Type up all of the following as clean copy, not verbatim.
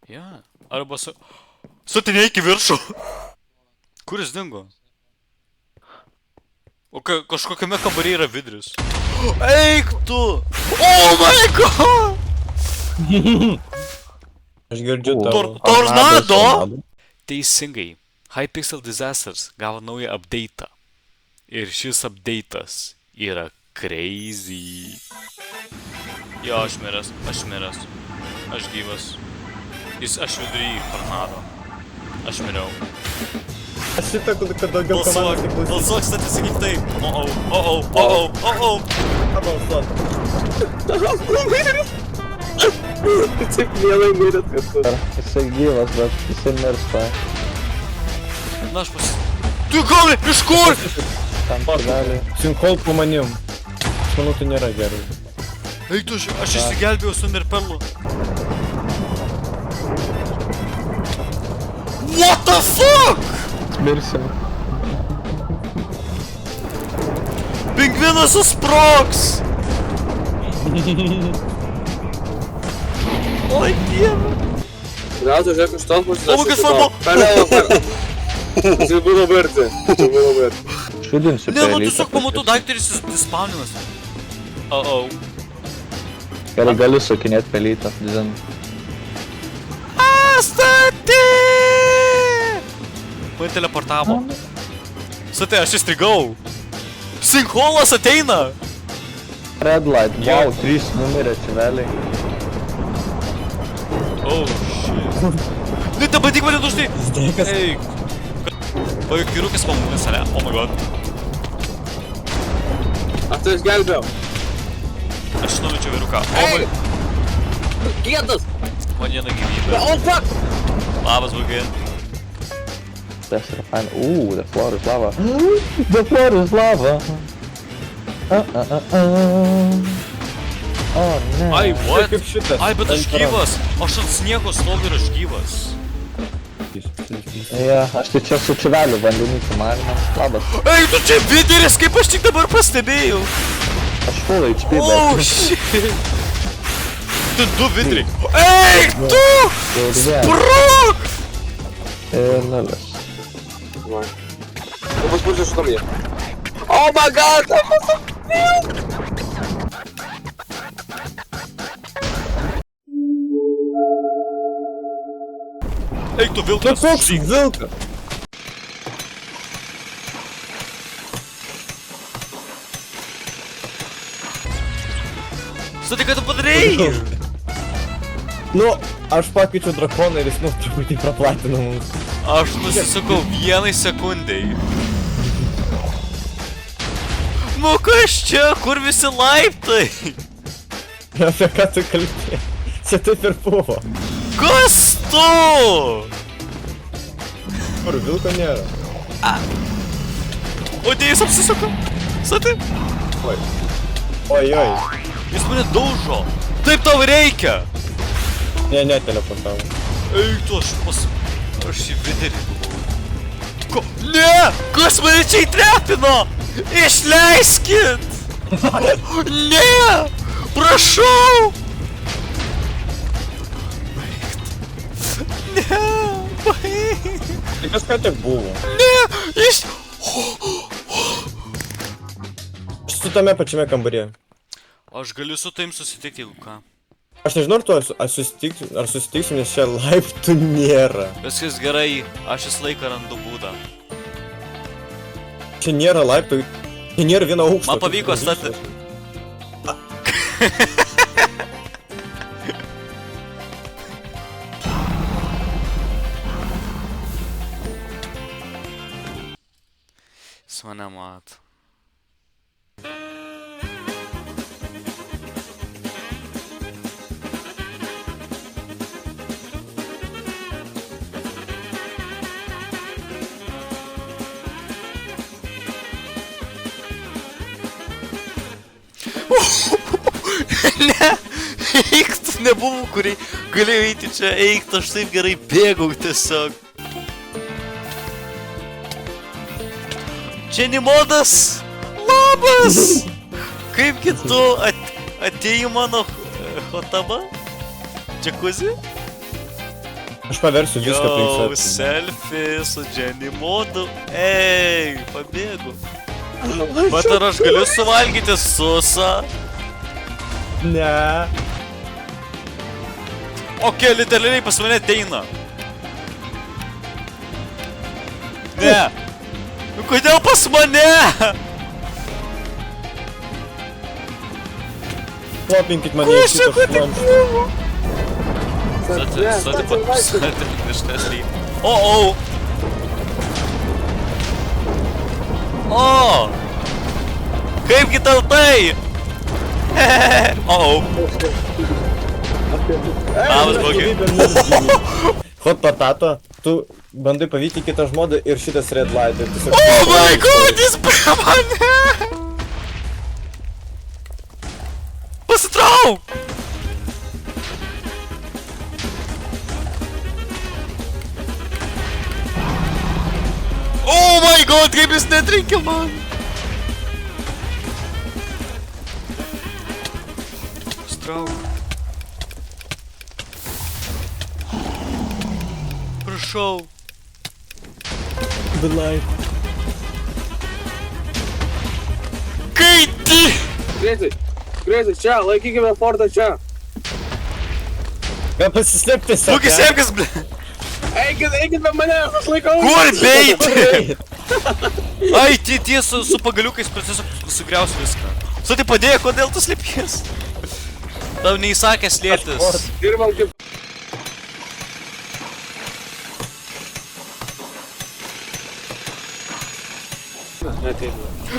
Ja. Arba su... Sutinėk į viršų. Kur jis dingo? O kažkokiame kambaryje yra vidrius. Eik tu! Oh my god! Aš girdžiu tavo. Tornado! Teisingai. Hypixel Disasters gavo naują update'ą. Ir šis update'as yra crazy. Jo, aš miręs. Aš gyvas. Aš vidury tornado. Aš miriau. Aš šitą, kad daugiau komandos tik klausysiu. Balsuok, statys sakyk taip. O-o. Pabalsuot. Tik mielai mirėt kartu. Jisai gyvas, bet jisai miršta. Na, aš Tu gali, iš kur? Tam gali. Sinkhol po manim. Aš manau, tai nėra gerai. Eik tu, aš išsigelbėjau su Mirperlu. What the fuck? Mirsim. Pingvinas susprogs! Oi, dieve! Vreau să joc cu stopul și O, mă, că s-a Ce bună bărță! Ce bună bărță! Šudinsiu Ne, per nu, elitą. tiesiog pamatų daiktą ir jis dispauninasi. Oh. Gerai, gali sukinėt per elitą. Dizin. Statė! Mane teleportavo. Statė, aš įstrigau. Sinkholas ateina! Red light. Wow, 3 numirė čiveliai. Oh, shit. Ne, ta bandyk mane dužnai! Zdeikas. Eik. O, juk vyrukas pamūnė sale. Oh my god. Asta își galbeau! Aš numečiau vyruką. Hei! Kietas! Man viena gyvybė. Oh fuck! Labas, vaikai. Tas yra fain. The floor is lava. The floor is lava. O, ne. Ai, what? Kaip šitas. Ai, bet aš gyvas. Aš ant sniego stoviu ir aš gyvas. Ja, aš tai čia su čiveliu vandenyčiu marinas. Labas. Ei, tu čia vidiris, kaip aš tik dabar pastebėjau. Aš full HP, Oh, bet... shit. Tu du vidriai. Eik, tu! Ir vien. Sprog! Ir nulis. Vai. Nu vă spun что мне. Oh my god! Eik, tu vilkas. Nu koks vilkas? Statai, ką tu padarei? Nu, aš pakeičiau drakoną ir jis truputį praplatino mums. Aš nusisukau vienai sekundai. Nu kas čia? Kur visi laiptai? Apie ką tu kalbėjai? Čia taip ir buvo. Kas tu? Kur vilko nėra? O dėjus apsisuko? Statai? Oi. Oi. Jis mane daužo. Taip tau reikia. Ne, teleportavo. Eik tu, aš į viderį buvau. Ko? Ne! Kas mane čia įtrepino? Išleiskit! Ne! Prašau! Ne! Baig! Tai kažką tik buvo. Ne! Aš su tame pačiame kambaryje. Aš galiu su taim susitikti, jeigu ką. Aš nežinau, ar susitiksiu, nes čia laiptų nėra. Viskas gerai, aš visą laiką randu būdą. Čia nėra laiptų, čia nėra vieno aukšto. Man pavyko stati. Jis mane mato. Ne, eik, tu nebuvau, kuriai galėjau eiti čia, eik, aš taip gerai bėgau tiesiog. Čia Nimodas, labas! Kaipgi tu atėjai mano hotabą? Džakuzi? Aš paversiu viską Jau, aplink save. selfie su Jenny modu. Ei, pabėgu. Bet ar aš galiu suvalgyti susą? Ne. Ok, literaliai pas mane ateina. Ne. Nu kodėl pas mane? Slopinkit mane į šitą šlamštą. Kstати, O! O! Kaipgi tau tai? O! Labas, blogai. Hot Potato, tu bandai pavyti kitą žmodą ir šitas red light. Ir tiesiog... Oh my god, jis prie mane! Pasitrauk! Oh my god, kaip jis netrenkė man! Pasitrauk. Prašau. The light. Kai ti... Greitai, čia, laikykime fortą čia. Gal pasislėpti tiesiog, Būkis sėkis, ble... Eikit be mane, aš laikau. Kur beiti? Ai, tie su pagaliukais tiesiog sugriaus viską. Su tai padėjo, kodėl tu slėpies? Tau neįsakė slėptis. Dirbam kaip...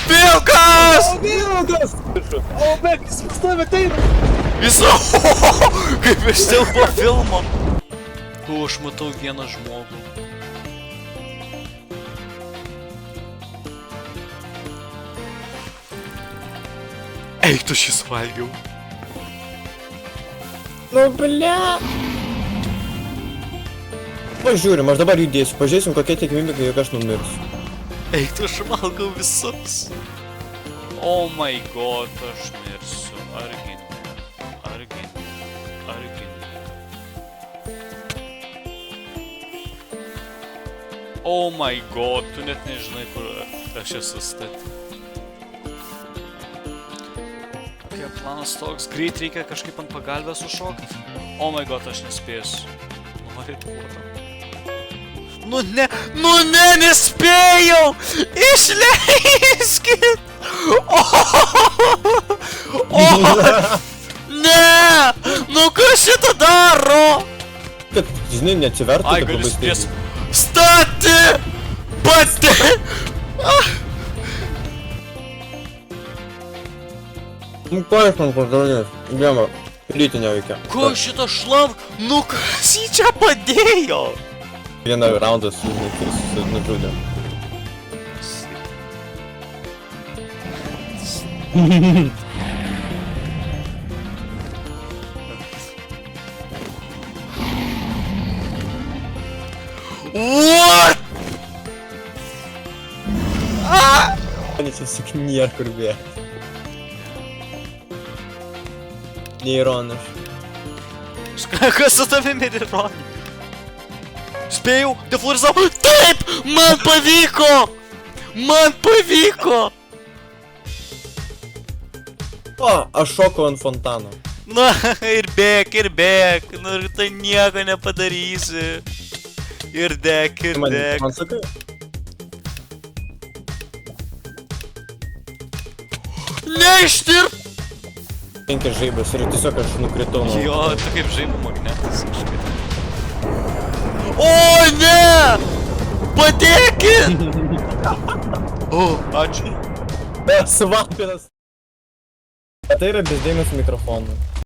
Vilkas! Vilkas! O, Bekis, pas tave ateina. Jis... Kaip iš silpo filmo. O, aš matau vieną žmogų. Eik, tu šį suvalgiau. Nu, ble. Pažiūrim, aš dabar judėsiu, pažiūrėsim kokia tikimybė, jog aš numirsiu. Eik, tu aš valgau visus. Oh my god, aš mirsiu. Argi ne. Argi ne. Argi ne. Oh my god, tu net nežinai, kur aš esu statė. Okay, planas toks, greit reikia kažkaip ant pagalbės sušokti. Oh my god, aš nespėsiu. Nori duoda. Nu ne, nespėjau! Išleiskit! Ne! Nu kas šitą daro? Kad, žinai, neatsivertų, Ai, kad galiu labai spės. staigiai. Stati! Pati! Nu, ką aš man padarys? Viena, rytinio veikia. Ko šitą šlam? Nu kas jį čia padėjo? Vieną raundą nužudė. What? Mane čia suknyer kur bėgti. Neironiškai. Kas su tavimi ir Ronny? Spėjau, deflorizavau. Taip! Man pavyko! Man pavyko! O, aš šokau ant fontano. Na, ir bėk. Nu, ir tai nieko nepadarysi. Ir dek. Man sakai? Neištirp! 5 žaibas ir tiesiog aš nukritau nuo... Jo, tu kaip žaibų magnetas kažkaip. O, ne! Padėkit! O, ačiū. Svapinas. Tai yra bezdėjimas mikrofonų.